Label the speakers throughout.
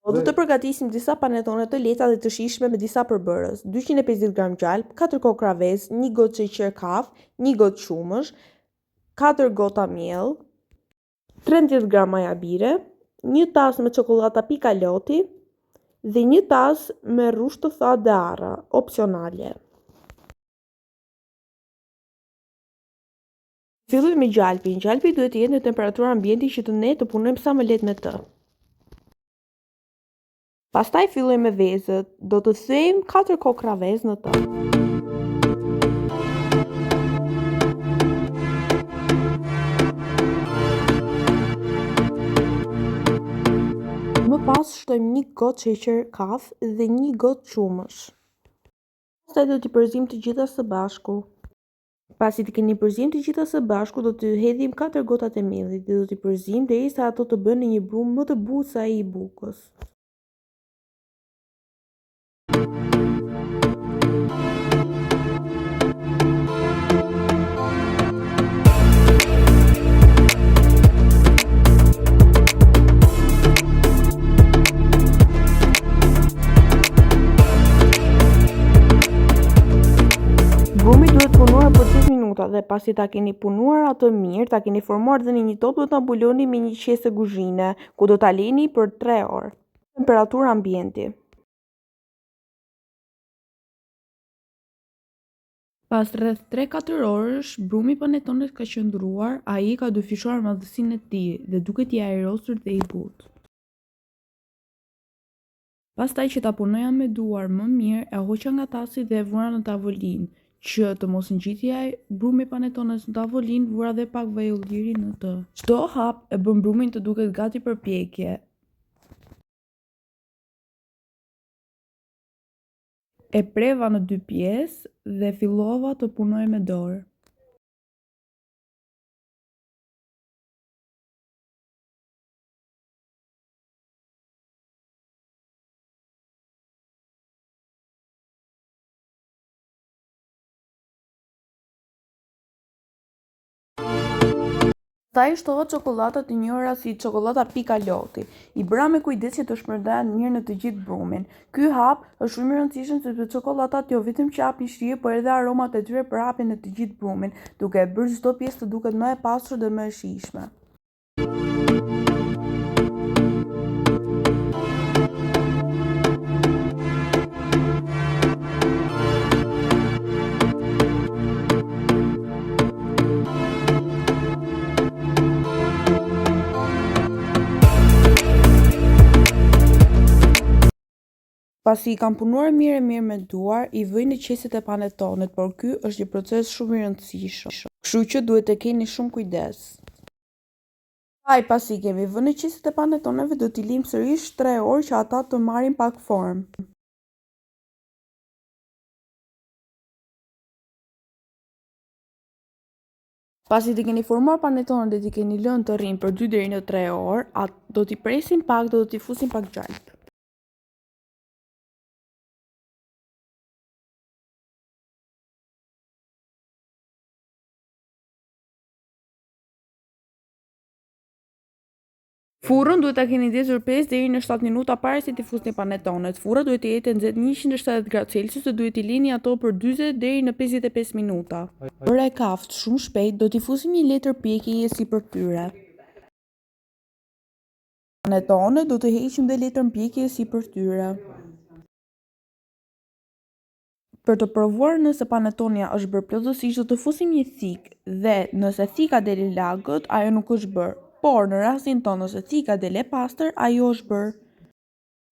Speaker 1: Do të përgatisim disa panetone të lehta dhe të shijshme me disa përbërës: 250 gram gjalp, 4 kokra vezë, 1 gotë sheqer kaf, 1 gotë shumësh, 4 gota miell, 13 gram majabire, 1 tas me çokollata Picalotti dhe 1 tas me rrushtë të thatë dhe arra, opsionale. Fillojmë me gjalpin. Gjalpi duhet të jetë në temperaturë ambienti që ne të punojmë sa më lehtë me të. Pastaj fillojmë me vezët. Do të thejmë 4 kokra vezë në të. Më pas shtojmë 1 gotë sheqer kaf dhe 1 gotë shumësh. Pastaj do t'i përzijmë të gjitha së bashku. Pasi të keni përzijmë të gjitha së bashku, do të hedhim 4 gotat e miellit dhe do t'i përzijmë derisa ato të bënë një brumë më të butë se ai i bukës. Brumi duhet punuar për 10 minuta dhe pasi ta keni punuar atë mirë, ta keni formuar dhe në një top, do ta mbuloni me një qese kuzhine, ku do ta lini për 3 orë. Temperaturë ambienti. Pas rreth 3-4 orësh, brumi i panetones ka qëndruar, ai ka dyfishuar madhësinë e tij dhe duket i ajrosur dhe i butë. Pastaj që ta punoja me duar më mirë, e hoqa nga tasi dhe e vura në tavolinë, që të mos ngjitej brumi i panetones në tavolinë, vura dhe pak vaj ulliri në të. Çdo hap e bën brumin të duket gati për pjekje. E preva në 2 pjesë dhe fillova të punoj me dorë. Pastaj shtova çokollatat e njohura si çokollata Picalotti. I bëra me kujdes që të shpërndahen mirë në të gjithë brumin. Ky hap është shumë i rëndësishëm sepse çokollatat jo vetëm që japin shije, por edhe aromat e tyre përhapin në të gjithë brumin, duke e bërë çdo pjesë të duket më e pastër dhe më e shijshme. Pasi I kam punuar mirë me duar, I vëj në qeset e panetonet, por ky është një proces shumë I rëndësishëm, kështu që duhet të keni shumë kujdes. Pasi kemi vënë në qeset e panetoneve, do t'i lim sërish 3 orë që ata të marrin pak formë. Pasi të keni formuar panetonet dhe t'i keni lënë të rrinë për 2 deri në 3 orë, do t'i presim pak dhe do t'i fusim pak gjalp. Furrën duhet ta keni ndezur 5 deri në 7 minuta para se t'i fusni panetonet. Furra duhet të jetë e nxehtë 170 gradë Celsius dhe duhet t'i lini ato për 40 deri në 55 minuta. Për e kaft shumë shpejt do t'i fusim një letër pjekjeje sipër tyre. Panetonet do të heqim dhe letrën pjekjeje sipër tyre. Për të provuar nëse panetonia është bërë plotësisht, do të fusim një thikë dhe nëse thika deli lagët, ajo nuk është bërë. Por në rastin tonë, nëse thika del e pastër, ajo është bërë.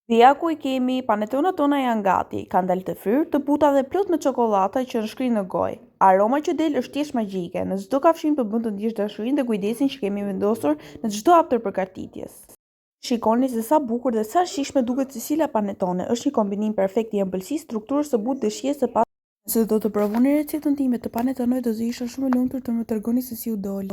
Speaker 1: Dhe ja ku I kemi, panetonat tona janë gati, kanë dalë të fryrë, të buta dhe plot me çokollata që në shkrin në gojë. Aroma që del është thjesht magjike, në çdo kafshim të bën të ndihesh dashurinë dhe kujdesin që kemi vendosur në çdo hap të përgatitjes. Shikoni se sa bukur dhe sa shijshme duket secila panetone, është një kombinim perfekt I ëmbëlsisë, strukturës së butë dhe shijes së pastë. Nëse do të provoni recetën time të panetoneve, do të isha shumë e lumtur të më tregoni se si u doli.